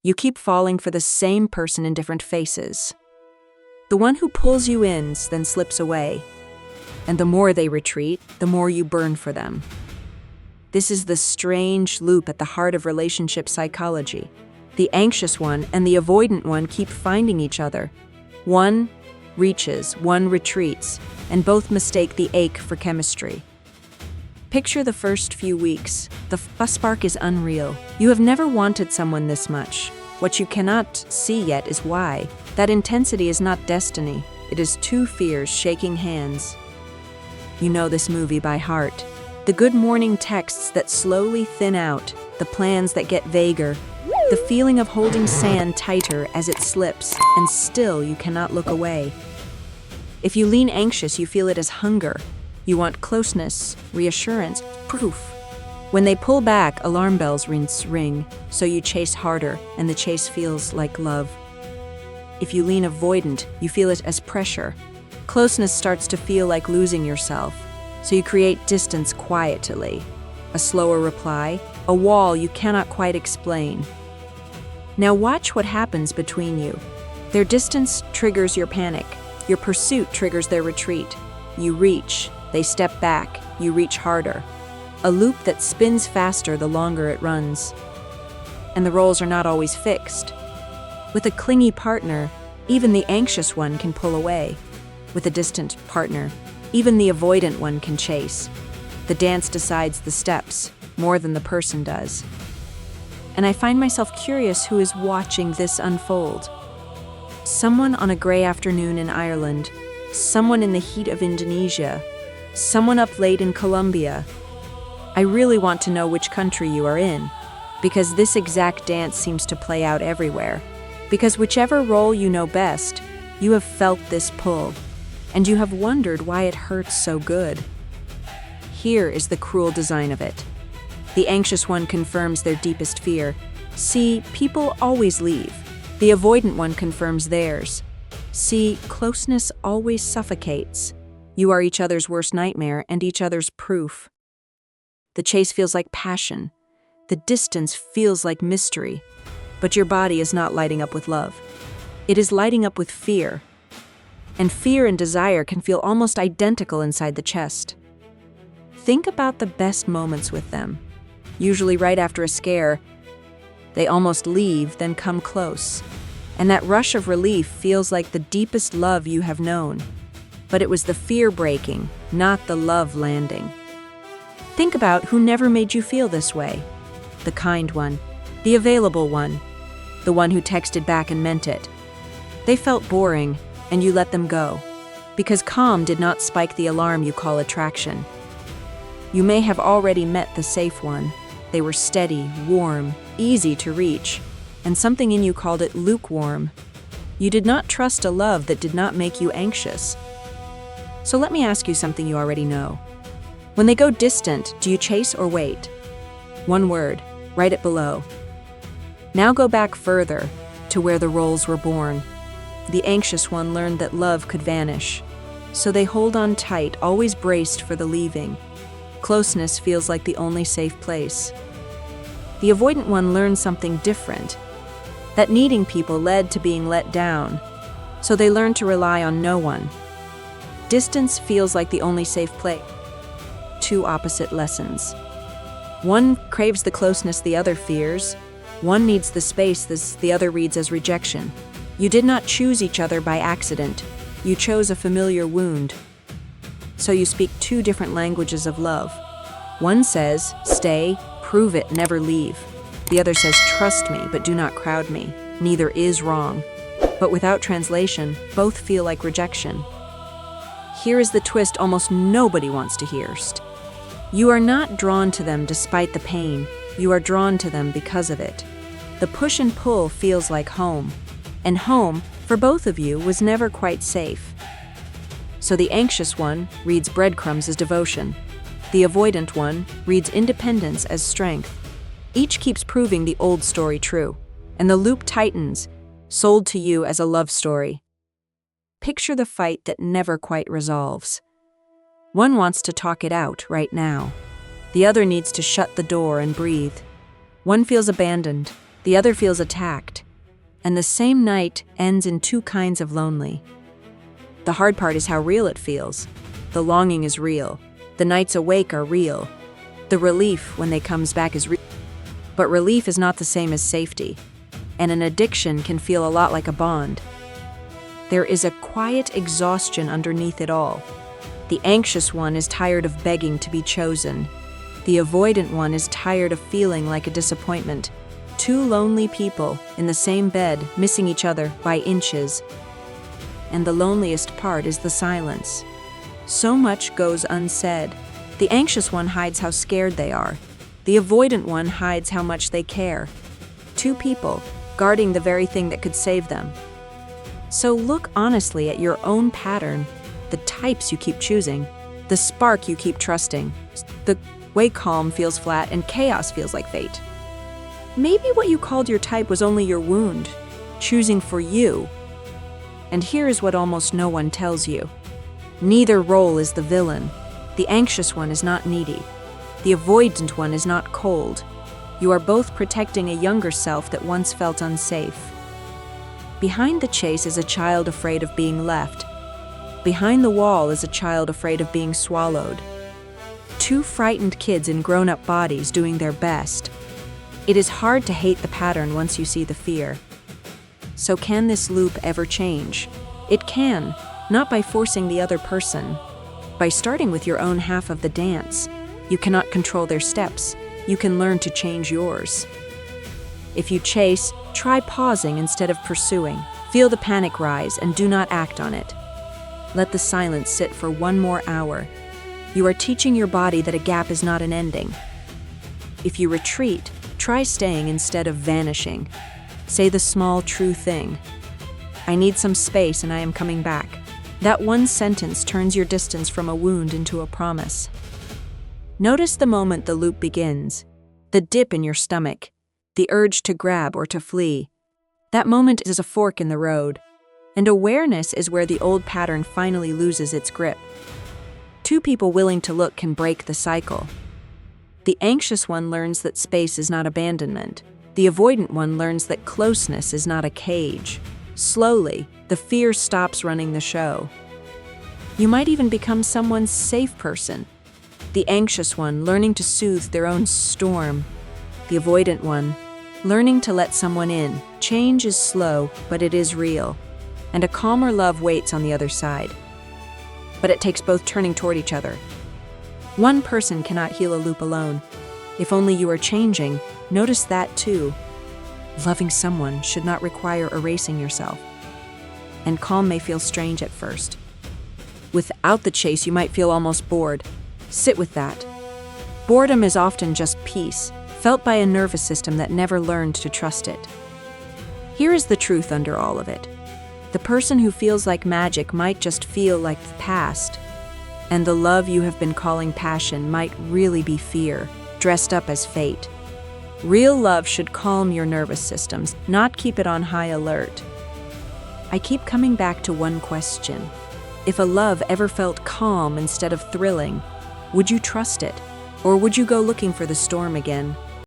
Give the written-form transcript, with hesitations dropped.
You keep falling for the same person in different faces. The one who pulls you in then slips away, and the more they retreat, the more you burn for them. This is the strange loop at the heart of relationship psychology. The anxious one and the avoidant one keep finding each other. One reaches, one retreats, and both mistake the ache for chemistry. Picture the first few weeks. The spark is unreal. You have never wanted someone this much. What you cannot see yet is why. That intensity is not destiny. It is two fears shaking hands. You know this movie by heart. The good morning texts that slowly thin out, the plans that get vaguer, the feeling of holding sand tighter as it slips, and still you cannot look away. If you lean anxious, you feel it as hunger. You want closeness, reassurance, proof. When they pull back, alarm bells ring, so you chase harder, and the chase feels like love. If you lean avoidant, you feel it as pressure. Closeness starts to feel like losing yourself, so you create distance quietly. A slower reply, a wall you cannot quite explain. Now watch what happens between you. Their distance triggers your panic. Your pursuit triggers their retreat. You reach, they step back, you reach harder. A loop that spins faster the longer it runs. And the roles are not always fixed. With a clingy partner, even the anxious one can pull away. With a distant partner, even the avoidant one can chase. The dance decides the steps, more than the person does. And I find myself curious who is watching this unfold. Someone on a gray afternoon in Ireland, someone in the heat of Indonesia, someone up late in Colombia. I really want to know which country you are in, because this exact dance seems to play out everywhere. Because whichever role you know best, you have felt this pull, and you have wondered why it hurts so good. Here is the cruel design of it. The anxious one confirms their deepest fear. See, people always leave. The avoidant one confirms theirs. See, closeness always suffocates. You are each other's worst nightmare and each other's proof. The chase feels like passion. The distance feels like mystery. But your body is not lighting up with love. It is lighting up with fear. And fear and desire can feel almost identical inside the chest. Think about the best moments with them. Usually right after a scare, they almost leave, then come close. And that rush of relief feels like the deepest love you have known. But it was the fear breaking, not the love landing. Think about who never made you feel this way. The kind one, the available one, the one who texted back and meant it. They felt boring, and you let them go, because calm did not spike the alarm you call attraction. You may have already met the safe one. They were steady, warm, easy to reach, and something in you called it lukewarm. You did not trust a love that did not make you anxious. So let me ask you something you already know. When they go distant, do you chase or wait? One word, write it below. Now go back further, to where the roles were born. The anxious one learned that love could vanish, so they hold on tight, always braced for the leaving. Closeness feels like the only safe place. The avoidant one learned something different, that needing people led to being let down, so they learned to rely on no one. Distance feels like the only safe place. Two opposite lessons. One craves the closeness the other fears. One needs the space the other reads as rejection. You did not choose each other by accident. You chose a familiar wound. So you speak two different languages of love. One says, stay, prove it, never leave. The other says, trust me, but do not crowd me. Neither is wrong. But without translation, both feel like rejection. Here is the twist almost nobody wants to hear. You are not drawn to them despite the pain. You are drawn to them because of it. The push and pull feels like home. And home, for both of you, was never quite safe. So the anxious one reads breadcrumbs as devotion. The avoidant one reads independence as strength. Each keeps proving the old story true. And the loop tightens, sold to you as a love story. Picture the fight that never quite resolves. One wants to talk it out right now. The other needs to shut the door and breathe. One feels abandoned. The other feels attacked, and the same night ends in two kinds of lonely. The hard part is how real it feels. The longing is real. The nights awake are real. The relief when they comes back is real. But relief is not the same as safety, and an addiction can feel a lot like a bond. There is a quiet exhaustion underneath it all. The anxious one is tired of begging to be chosen. The avoidant one is tired of feeling like a disappointment. Two lonely people in the same bed, missing each other by inches. And the loneliest part is the silence. So much goes unsaid. The anxious one hides how scared they are. The avoidant one hides how much they care. Two people, guarding the very thing that could save them. So look honestly at your own pattern, the types you keep choosing, the spark you keep trusting, the way calm feels flat and chaos feels like fate. Maybe what you called your type was only your wound, choosing for you. And here is what almost no one tells you. Neither role is the villain. The anxious one is not needy. The avoidant one is not cold. You are both protecting a younger self that once felt unsafe. Behind the chase is a child afraid of being left. Behind the wall is a child afraid of being swallowed. Two frightened kids in grown-up bodies doing their best. It is hard to hate the pattern once you see the fear. So can this loop ever change? It can, not by forcing the other person. By starting with your own half of the dance. You cannot control their steps. You can learn to change yours. If you chase, try pausing instead of pursuing. Feel the panic rise and do not act on it. Let the silence sit for one more hour. You are teaching your body that a gap is not an ending. If you retreat, try staying instead of vanishing. Say the small, true thing. I need some space and I am coming back. That one sentence turns your distance from a wound into a promise. Notice the moment the loop begins, the dip in your stomach, the urge to grab or to flee. That moment is a fork in the road, and awareness is where the old pattern finally loses its grip. Two people willing to look can break the cycle. The anxious one learns that space is not abandonment. The avoidant one learns that closeness is not a cage. Slowly, the fear stops running the show. You might even become someone's safe person. The anxious one learning to soothe their own storm. The avoidant one learning to let someone in. Change is slow, but it is real. And a calmer love waits on the other side. But it takes both turning toward each other. One person cannot heal a loop alone. If only you are changing, notice that too. Loving someone should not require erasing yourself. And calm may feel strange at first. Without the chase, you might feel almost bored. Sit with that. Boredom is often just peace, felt by a nervous system that never learned to trust it. Here is the truth under all of it. The person who feels like magic might just feel like the past. And the love you have been calling passion might really be fear, dressed up as fate. Real love should calm your nervous systems, not keep it on high alert. I keep coming back to one question. If a love ever felt calm instead of thrilling, would you trust it? Or would you go looking for the storm again?